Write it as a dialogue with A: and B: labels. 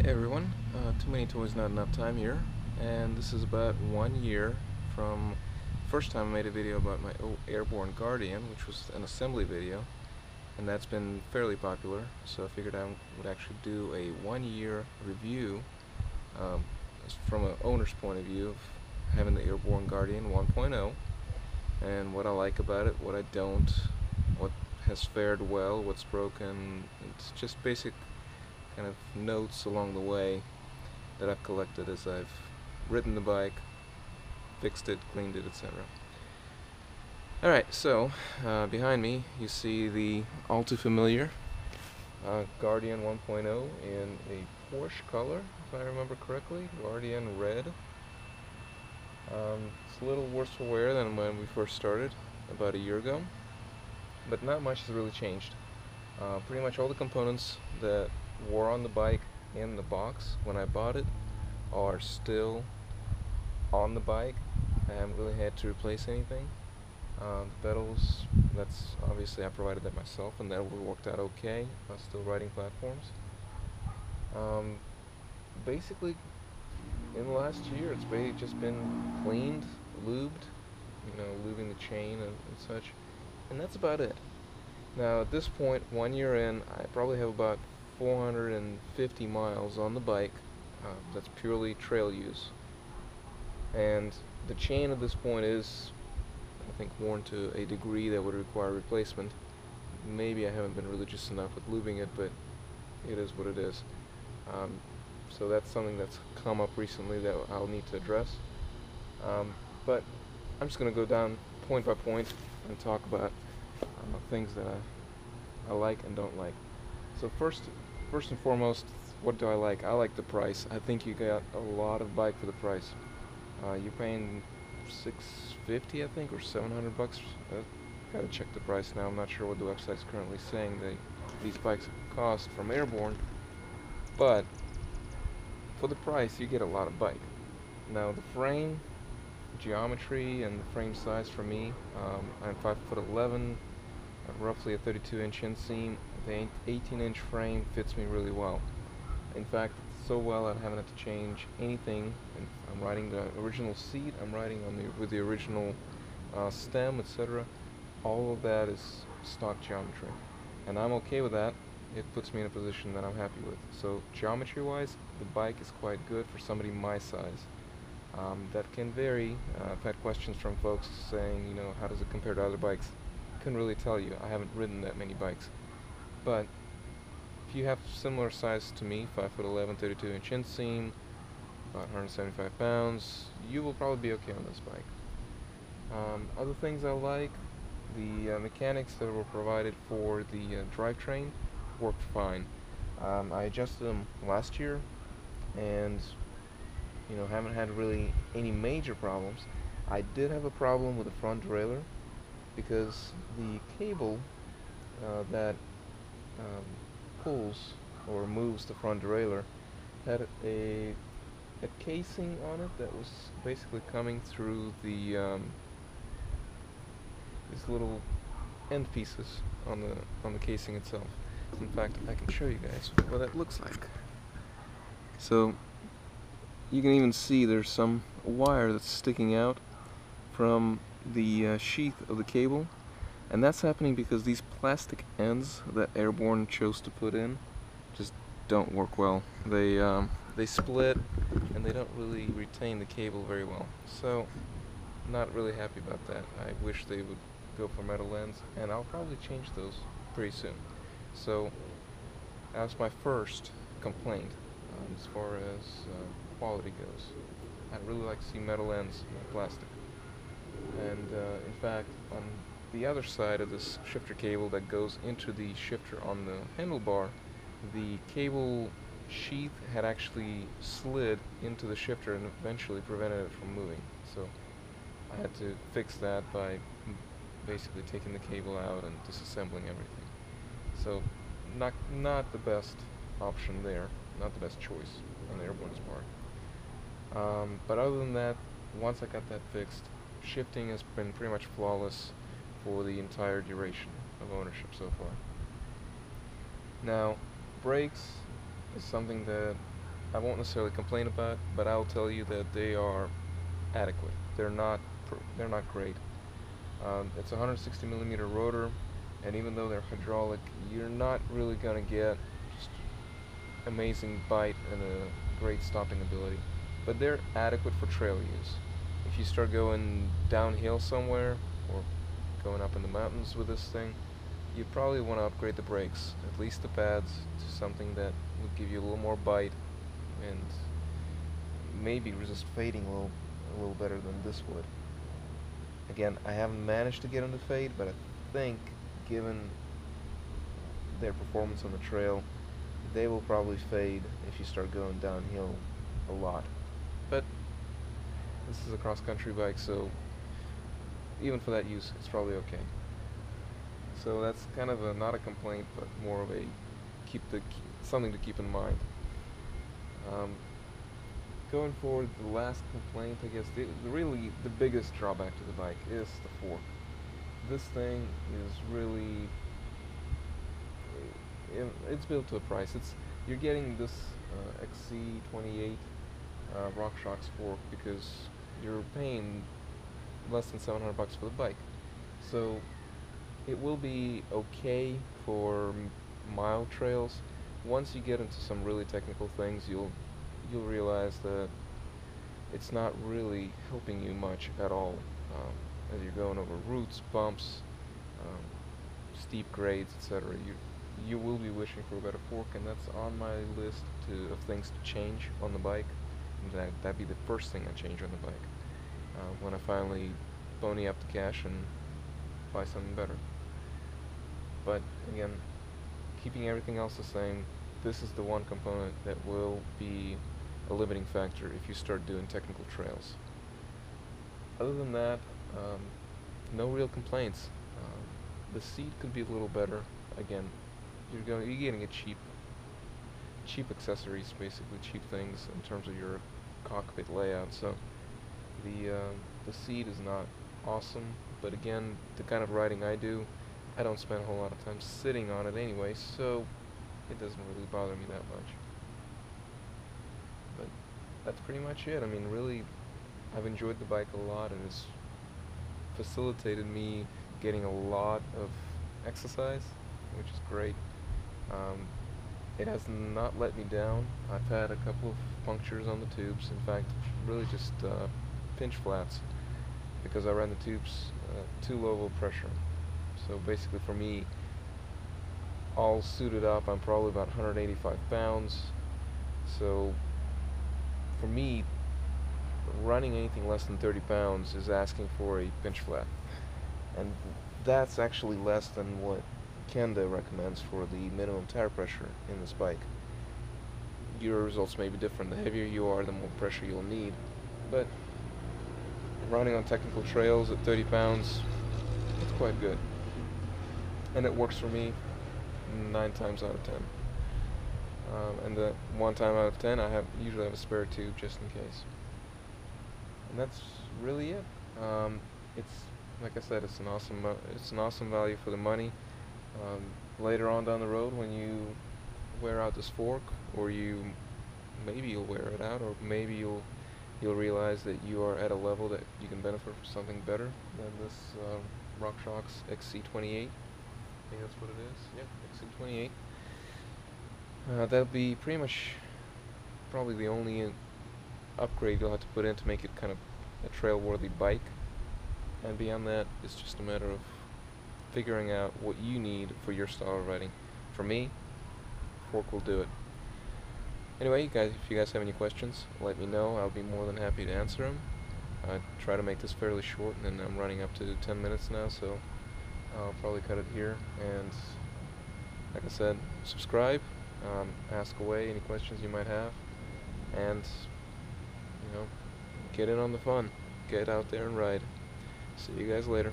A: Hey everyone, Too Many Toys Not Enough Time here, and this is about 1 year from the first time I made a video about my Airborne Guardian, which was an assembly video, and that's been fairly popular, so I figured I would actually do a 1 year review um, from an owner's point of view of having the Airborne Guardian 1.0, and what I like about it, what I don't, what has fared well, what's broken. It's just basic kind of notes along the way that I've collected as I've ridden the bike, fixed it, cleaned it, etc. Alright, so behind me you see the all too familiar Guardian 1.0 in a Porsche color, if I remember correctly, Guardian Red. It's a little worse for wear than when we first started about a year ago, but not much has really changed. Pretty much all the components that were on the bike in the box when I bought it are still on the bike. I haven't really had to replace anything. The pedals, that's obviously I provided that myself, and that worked out okay. I'm still riding platforms. Basically, in the last year, it's just been cleaned, lubed, lubing the chain and such, and that's about it. Now, at this point, 1 year in, I probably have about 450 miles on the bike. That's purely trail use. And the chain at this point is, I think, worn to a degree that would require replacement. Maybe I haven't been religious enough with lubing it, but it is what it is. So that's something that's come up recently that I'll need to address. But I'm just going to go down point by point and talk about things that I like and don't like. So first and foremost, what do I like? I like the price. I think you got a lot of bike for the price. You're paying $650, I think, or $700 bucks. Gotta check the price now. I'm not sure what the website's currently saying these bikes cost from Airborne, but for the price, you get a lot of bike. Now the frame geometry and the frame size for me, I'm 5'11", roughly a 32-inch inseam. The 18-inch frame fits me really well. In fact, so well I haven't had to change anything. I'm riding the original seat, I'm riding with the original stem, etc. All of that is stock geometry, and I'm okay with that. It puts me in a position that I'm happy with. So geometry-wise, the bike is quite good for somebody my size. That can vary. I've had questions from folks saying, how does it compare to other bikes? Couldn't really tell you. I haven't ridden that many bikes. But if you have similar size to me, 5'11", 32-inch inseam, about 175 pounds, you will probably be okay on this bike. Other things I like, the mechanics that were provided for the drivetrain worked fine. I adjusted them last year, and haven't had really any major problems. I did have a problem with the front derailleur because the cable that pulls or moves the front derailleur had a casing on it that was basically coming through the these little end pieces on the casing itself. In fact, I can show you guys what that looks like. So you can even see there's some wire that's sticking out from the sheath of the cable, and that's happening because these plastic ends that Airborne chose to put in just don't work well. They split and they don't really retain the cable very well. So not really happy about that. I wish they would go for metal ends, and I'll probably change those pretty soon. So that's my first complaint as far as quality goes. I'd really like to see metal ends, not plastic. And in fact, on the other side of this shifter cable that goes into the shifter on the handlebar, the cable sheath had actually slid into the shifter and eventually prevented it from moving. So I had to fix that by basically taking the cable out and disassembling everything. So not the best option there, not the best choice on the Airborne's part. But other than that, once I got that fixed, shifting has been pretty much flawless for the entire duration of ownership so far. Now, brakes is something that I won't necessarily complain about, but I'll tell you that they are adequate. They're not great. It's a 160 millimeter rotor, and even though they're hydraulic, you're not really gonna get just amazing bite and a great stopping ability. But they're adequate for trail use. If you start going downhill somewhere or going up in the mountains with this thing, you probably want to upgrade the brakes, at least the pads, to something that would give you a little more bite and maybe resist fading a little better than this would. Again, I haven't managed to get them to fade, but I think given their performance on the trail, they will probably fade if you start going downhill a lot. But this is a cross-country bike, so even for that use, it's probably okay. So that's kind of not a complaint, but more of a something to keep in mind. Going forward, the last complaint, I guess, really the biggest drawback to the bike is the fork. This thing is really, it's built to a price. You're getting this XC28 RockShox fork because you're paying less than $700 for the bike. So it will be okay for mile trails. Once you get into some really technical things, you'll realize that it's not really helping you much at all as you're going over roots, bumps, steep grades, etc. You will be wishing for a better fork, and that's on my list of things to change on the bike. That'd be the first thing I change on the bike when I finally pony up the cash and buy something better. But again, keeping everything else the same, this is the one component that will be a limiting factor if you start doing technical trails. Other than that, no real complaints. The seat could be a little better. Again, you're getting a cheap accessories, basically cheap things in terms of your cockpit layout. So the seat is not awesome, but again, the kind of riding I do, I don't spend a whole lot of time sitting on it anyway, so it doesn't really bother me that much. But that's pretty much it. I mean, really, I've enjoyed the bike a lot, and it's facilitated me getting a lot of exercise, which is great. It has not let me down. I've had a couple of punctures on the tubes. In fact, really just pinch flats, because I ran the tubes too low of pressure. So basically for me, all suited up, I'm probably about 185 pounds. So for me, running anything less than 30 pounds is asking for a pinch flat. And that's actually less than what Kenda recommends for the minimum tire pressure in this bike. Your results may be different. The heavier you are, the more pressure you'll need. But running on technical trails at 30 pounds, it's quite good. And it works for me 9 times out of 10. And the 1 time out of 10, I usually have a spare tube just in case. And that's really it. It's, like I said, it's an awesome value for the money. Later on down the road, when you wear out this fork, or maybe you'll wear it out, or maybe you'll realize that you are at a level that you can benefit from something better than this RockShox XC28. I think that's what it is. Yeah, XC28. That'll be pretty much probably the only upgrade you'll have to put in to make it kind of a trail-worthy bike. And beyond that, it's just a matter of figuring out what you need for your style of riding. For me, fork will do it. Anyway, if you guys have any questions, let me know. I'll be more than happy to answer them. I try to make this fairly short, and I'm running up to 10 minutes now, so I'll probably cut it here. And like I said, subscribe, ask away any questions you might have, and get in on the fun. Get out there and ride. See you guys later.